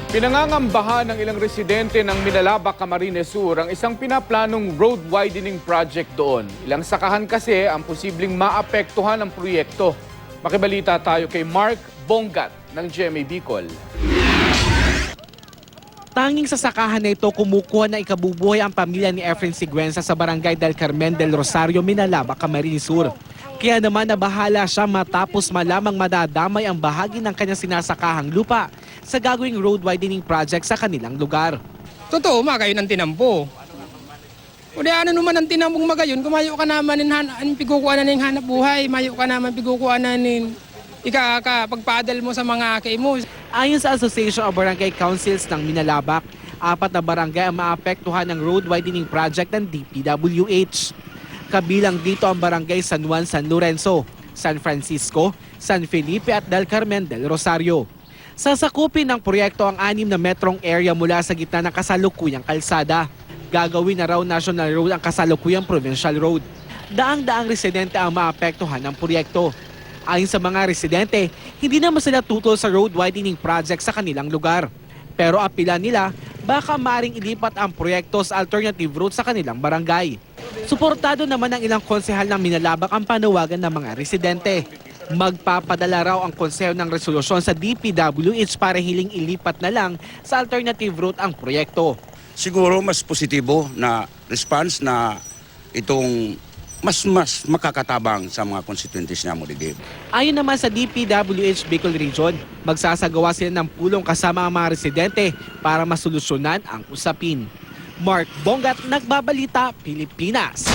Pinangangambahan ng ilang residente ng Minalaba, Camarines Sur ang isang pinaplanong road widening project doon. Ilang sakahan kasi ang posibleng maapektuhan ng proyekto. Makibalita tayo kay Mark Bongat ng GMA Bicol. Tanging sa sakahan na ito kumukuha na ikabubuhay ang pamilya ni Efren Siguenza sa barangay del Carmen del Rosario, Minalaba, Camarines Sur. Kaya naman nabahala siya matapos malamang madadamay ang bahagi ng kanyang sinasakahang lupa sa gagawing road widening project sa kanilang lugar. Totoo, kayo ng tinampo. O di ano naman ang tinampong magayon, kumayo ka naman ng pigukuha na ng hanap buhay, mayo ka naman pigukuha na ng pagpadal mo sa mga kay mo. Ayon sa Association of Barangay Councils ng Minalabak, 4 na barangay ang maapektuhan ng road widening project ng DPWH. Kabilang dito ang barangay San Juan, San Lorenzo, San Francisco, San Felipe at del Carmen del Rosario. Sasakupin ng proyekto ang 6 na metrong area mula sa gitna ng kasalukuyang kalsada. Gagawin na raw national road ang kasalukuyang provincial road. Daang-daang residente ang maapektuhan ng proyekto. Ayon sa mga residente, hindi naman sila tutol sa road widening project sa kanilang lugar. Pero apila nila, baka maring ilipat ang proyekto sa alternative route sa kanilang barangay. Suportado naman ng ilang konsehal ng Minalabak ang panawagan ng mga residente. Magpapadala raw ang konseho ng resolusyon sa DPWH para hiling ilipat na lang sa alternative route ang proyekto. Siguro mas positibo na response na itong mas makakatabang sa mga constituents na Mudigib. Ayon naman sa DPWH Bicol Region, magsasagawa sila ng pulong kasama ang mga residente para masolusyonan ang usapin. Mark Bongat, Nagbabalita, Pilipinas.